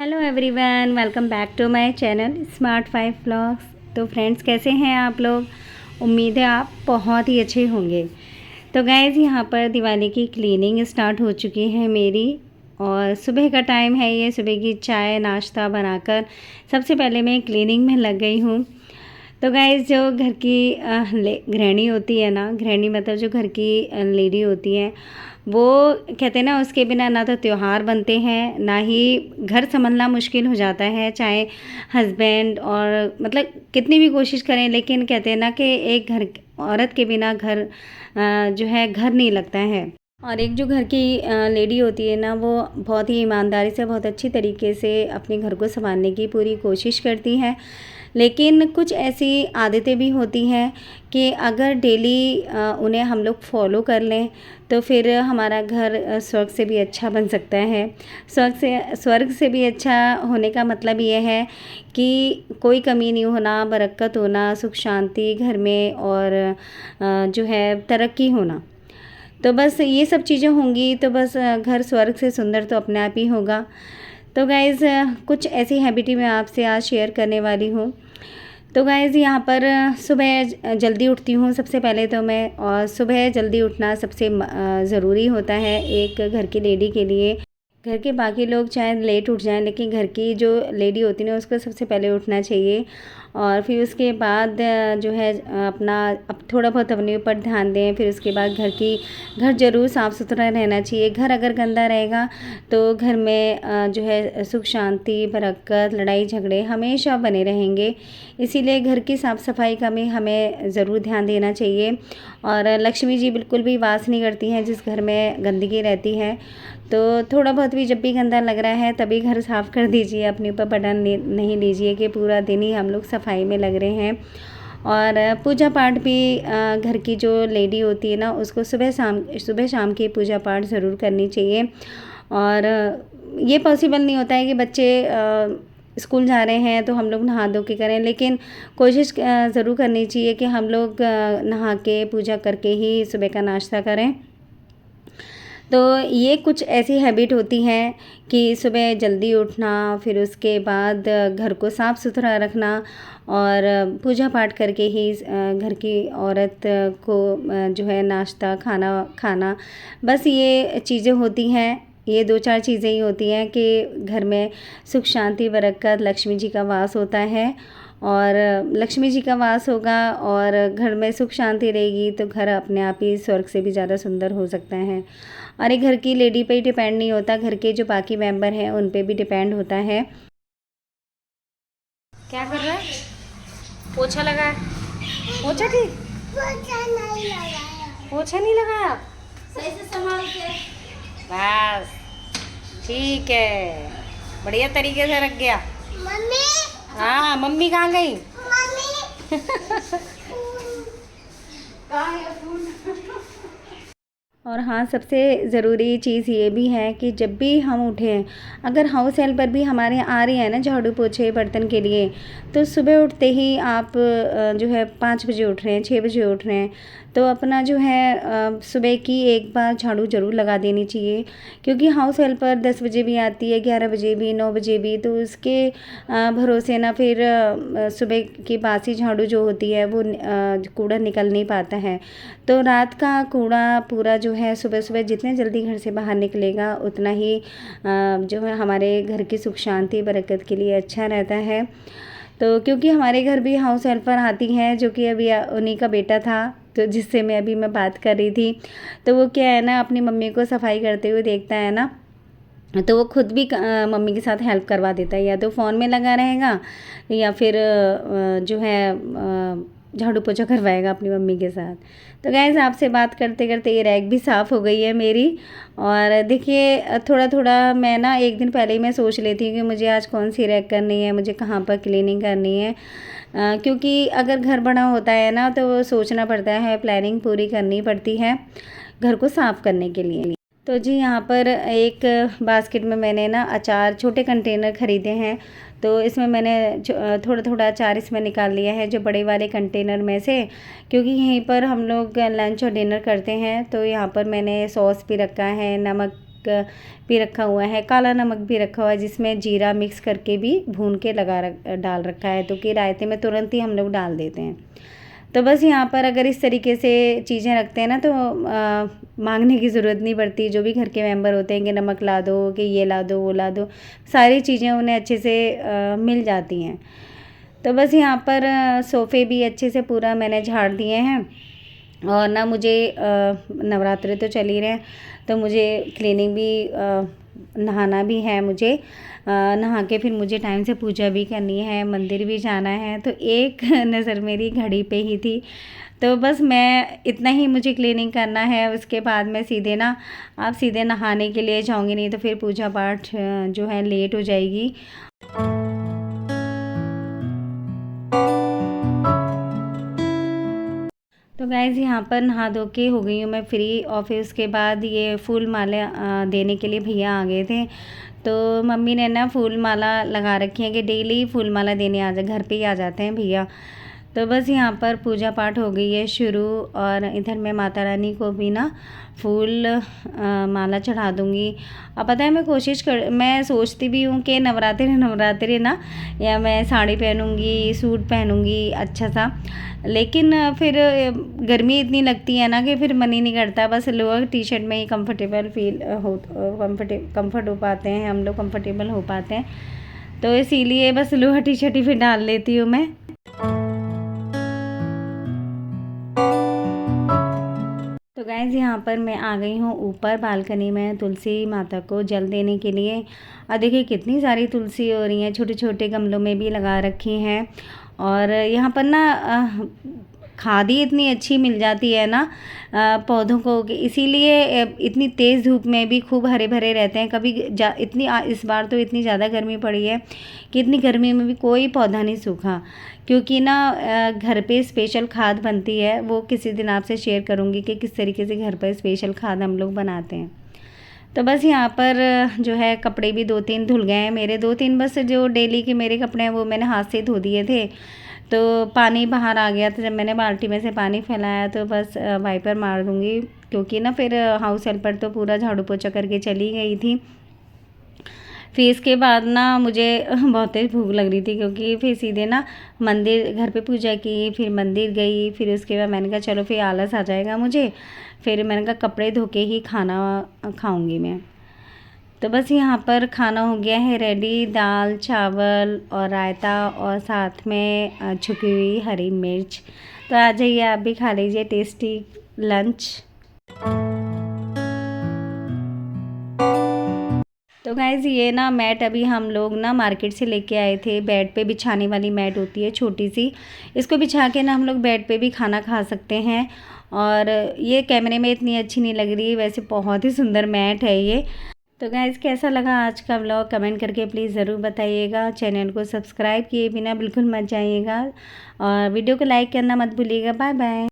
Hello everyone, welcome back to my channel smart 5 vlogs. तो friends, कैसे हैं आप लोग? उम्मीद है आप बहुत ही अच्छे होंगे। तो गाइज़, यहाँ पर दिवाली की क्लीनिंग स्टार्ट हो चुकी है मेरी, और सुबह का टाइम है। ये सुबह की चाय नाश्ता बनाकर सबसे पहले मैं क्लीनिंग में लग गई हूँ। तो गाइज़, जो घर की गृहिणी होती है ना, गृहिणी मतलब जो घर की लेडी होती है, वो कहते हैं ना, उसके बिना ना तो त्यौहार बनते हैं, ना ही घर संभलना मुश्किल हो जाता है। चाहे हस्बैंड और मतलब कितनी भी कोशिश करें, लेकिन कहते हैं ना कि एक घर औरत के बिना घर जो है घर नहीं लगता है। और एक जो घर की लेडी होती है ना, वो बहुत ही ईमानदारी से, बहुत अच्छी तरीके से अपने घर को संभालने की पूरी कोशिश करती है। लेकिन कुछ ऐसी आदतें भी होती हैं कि अगर डेली उन्हें हम लोग फॉलो कर लें तो फिर हमारा घर स्वर्ग से भी अच्छा बन सकता है। स्वर्ग से भी अच्छा होने का मतलब ये है कि कोई कमी नहीं होना, बरकत होना, सुख शांति घर में, और जो है तरक्की होना। तो बस ये सब चीज़ें होंगी तो बस घर स्वर्ग से सुंदर तो अपने आप ही होगा। तो गाइज़, कुछ ऐसी हैबिट ही मैं आपसे आज शेयर करने वाली हूँ। तो गाइज़, यहाँ पर सुबह जल्दी उठती हूँ सबसे पहले तो मैं, और सुबह जल्दी उठना सबसे ज़रूरी होता है एक घर की लेडी के लिए। घर के बाकी लोग चाहे लेट उठ जाएं, लेकिन घर की जो लेडी होती है ना, उसको सबसे पहले उठना चाहिए। और फिर उसके बाद जो है अपना अब थोड़ा बहुत अपने ऊपर ध्यान दें। फिर उसके बाद घर ज़रूर साफ़ सुथरा रहना चाहिए। घर अगर गंदा रहेगा तो घर में जो है सुख शांति, बरकत, लड़ाई झगड़े हमेशा बने रहेंगे। इसीलिए घर की साफ़ सफाई का भी हमें ज़रूर ध्यान देना चाहिए। और लक्ष्मी जी बिल्कुल भी वास नहीं करती हैं जिस घर में गंदगी रहती है। तो थोड़ा बहुत भी जब भी गंदा लग रहा है तभी घर साफ़ कर दीजिए, अपने ऊपर बर्डन नहीं लीजिए कि पूरा दिन ही हम लोग सफाई में लग रहे हैं। और पूजा पाठ भी घर की जो लेडी होती है ना, उसको सुबह शाम की पूजा पाठ ज़रूर करनी चाहिए। और ये पॉसिबल नहीं होता है कि बच्चे स्कूल जा रहे हैं तो हम लोग नहा धो के करें, लेकिन कोशिश ज़रूर करनी चाहिए कि हम लोग नहा के पूजा करके ही सुबह का नाश्ता करें। तो ये कुछ ऐसी हैबिट होती हैं कि सुबह जल्दी उठना, फिर उसके बाद घर को साफ़ सुथरा रखना, और पूजा पाठ करके ही घर की औरत को जो है नाश्ता खाना खाना। बस ये चीज़ें होती हैं, ये 2-4 चीज़ें ही होती हैं कि घर में सुख शांति बरकत लक्ष्मी जी का वास होता है। और लक्ष्मी जी का वास होगा और घर में सुख शांति रहेगी तो घर अपने आप ही स्वर्ग से भी ज़्यादा सुंदर हो सकता है। और ये घर की लेडी पे ही डिपेंड नहीं होता, घर के जो बाकी मेंबर हैं उन पे भी डिपेंड होता है। क्या कर रहा है? पोछा लगा है। पोछा ठीक? पोछा नहीं लगाया। पोछा नहीं लगाया? सही से संभाल के। बस ठीक है, बढ़िया तरीके से रख गया। मम्मी। हाँ, मम्मी कहाँ गई? मम्मी। कहाँ है फोन? और हाँ, सबसे ज़रूरी चीज़ ये भी है कि जब भी हम उठें, अगर हाउस हेल्पर भी हमारे यहाँ आ रही है ना झाड़ू पोछे बर्तन के लिए, तो सुबह उठते ही आप जो है 5 बजे उठ रहे हैं, 6 बजे उठ रहे हैं, तो अपना जो है सुबह की एक बार झाड़ू ज़रूर लगा देनी चाहिए। क्योंकि हाउस हेल्पर 10 बजे भी आती है, 11 बजे भी, 9 बजे भी, तो उसके भरोसे ना फिर सुबह की बासी झाड़ू जो होती है वो कूड़ा निकल नहीं पाता है। तो रात का कूड़ा पूरा जो है सुबह सुबह जितने जल्दी घर से बाहर निकलेगा उतना ही जो है हमारे घर की सुख शांति बरकत के लिए अच्छा रहता है। तो क्योंकि हमारे घर भी हाउस हेल्पर आती हैं, जो कि अभी उन्हीं का बेटा था, तो जिससे मैं बात कर रही थी, तो वो क्या है ना, अपनी मम्मी को सफाई करते हुए देखता है ना, तो वो खुद भी मम्मी के साथ हेल्प करवा देता है। या तो फ़ोन में लगा रहेगा या फिर जो है झाड़ू पोछा करवाएगा अपनी मम्मी के साथ। तो गाइस, आपसे बात करते करते ये रैक भी साफ़ हो गई है मेरी। और देखिए, थोड़ा थोड़ा मैं ना एक दिन पहले ही मैं सोच लेती हूँ कि मुझे आज कौन सी रैक करनी है, मुझे कहाँ पर क्लीनिंग करनी है। क्योंकि अगर घर बड़ा होता है ना तो सोचना पड़ता है, प्लानिंग पूरी करनी पड़ती है घर को साफ़ करने के लिए। तो जी, यहाँ पर एक बास्केट में मैंने ना अचार छोटे कंटेनर ख़रीदे हैं, तो इसमें मैंने थोड़ा थोड़ा अचार इसमें निकाल लिया है जो बड़े वाले कंटेनर में से, क्योंकि यहीं पर हम लोग लंच और डिनर करते हैं। तो यहाँ पर मैंने सॉस भी रखा है, नमक भी रखा हुआ है, काला नमक भी रखा हुआ है, जिसमें जीरा मिक्स करके भी भून के डाल रखा है, तो कि रायते में तुरंत ही हम लोग डाल देते हैं। तो बस यहाँ पर अगर इस तरीके से चीज़ें रखते हैं ना तो मांगने की ज़रूरत नहीं पड़ती। जो भी घर के मेंबर होते हैं कि नमक ला दो, कि ये ला दो, वो ला दो, सारी चीज़ें उन्हें अच्छे से मिल जाती हैं। तो बस यहाँ पर सोफ़े भी अच्छे से पूरा मैंने झाड़ दिए हैं। और ना मुझे नवरात्रे तो चल ही रहे हैं, तो मुझे क्लीनिंग भी नहाना भी है मुझे। नहा के फिर मुझे टाइम से पूजा भी करनी है, मंदिर भी जाना है। तो एक नज़र मेरी घड़ी पे ही थी, तो बस मैं इतना ही मुझे क्लीनिंग करना है। उसके बाद मैं सीधे नहाने के लिए जाऊँगी, नहीं तो फिर पूजा पाठ जो है लेट हो जाएगी। तो गाइज़ यहाँ पर नहा धो के हो गई हूँ मैं फ्री। और फिर उसके बाद ये फूल माला देने के लिए भैया आ गए थे। तो मम्मी ने ना फूल माला लगा रखी है कि डेली फूल माला देने घर पे ही आ जाते हैं भैया। तो बस यहाँ पर पूजा पाठ हो गई है शुरू। और इधर मैं माता रानी को भी ना फूल माला चढ़ा दूँगी। अब पता है मैं सोचती भी हूँ कि नवरात्रि ना, या मैं साड़ी पहनूँगी, सूट पहनूँगी अच्छा सा, लेकिन फिर गर्मी इतनी लगती है ना कि फिर मन ही नहीं करता। बस लोअर टी शर्ट में ही कंफर्ट हो पाते हैं हम लोग, कंफर्टेबल हो पाते हैं। तो इसीलिए बस लोअर टी शर्ट ही फिर डाल लेती हूँ मैं। तो गाइज़ यहाँ पर मैं आ गई हूँ ऊपर बालकनी में तुलसी माता को जल देने के लिए। और देखिए कितनी सारी तुलसी हो रही हैं, छोटे छोटे गमलों में भी लगा रखी हैं। और यहाँ पर ना खाद ही इतनी अच्छी मिल जाती है ना पौधों को, इसीलिए इतनी तेज़ धूप में भी खूब हरे भरे रहते हैं। इस बार तो इतनी ज़्यादा गर्मी पड़ी है कि इतनी गर्मी में भी कोई पौधा नहीं सूखा, क्योंकि ना घर पे स्पेशल खाद बनती है। वो किसी दिन आपसे शेयर करूँगी कि किस तरीके से घर पर स्पेशल खाद हम लोग बनाते हैं। तो बस यहाँ पर जो है कपड़े भी 2-3 धुल गए हैं मेरे। 2-3 बस जो डेली के मेरे कपड़े हैं वो मैंने हाथ से धो दिए थे। तो पानी बाहर आ गया था, जब मैंने बाल्टी में से पानी फैलाया तो बस वाइपर मार दूँगी, क्योंकि ना फिर हाउस हेल्पर तो पूरा झाड़ू पोछा करके चली गई थी। फिर इसके बाद ना मुझे बहुत तेज़ भूख लग रही थी, क्योंकि फिर सीधे ना घर पे पूजा की, फिर मंदिर गई। फिर उसके बाद मैंने कहा चलो फिर आलस आ जाएगा मुझे, फिर मैंने कहा कपड़े धो के ही खाना खाऊंगी मैं। तो बस यहाँ पर खाना हो गया है रेडी, दाल चावल और रायता और साथ में छुपी हुई हरी मिर्च। तो आ जाइए आप भी खा लीजिए टेस्टी लंच। तो गाइज़ ये ना मैट अभी हम लोग ना मार्केट से लेके आए थे। बेड पे बिछाने वाली मैट होती है छोटी सी, इसको बिछा के ना हम लोग बेड पे भी खाना खा सकते हैं। और ये कैमरे में इतनी अच्छी नहीं लग रही, वैसे बहुत ही सुंदर मैट है ये। तो गाइज़ कैसा लगा आज का व्लॉग कमेंट करके प्लीज़ ज़रूर बताइएगा। चैनल को सब्सक्राइब किए बिना बिल्कुल मत जाइएगा, और वीडियो को लाइक करना मत भूलिएगा। Bye bye.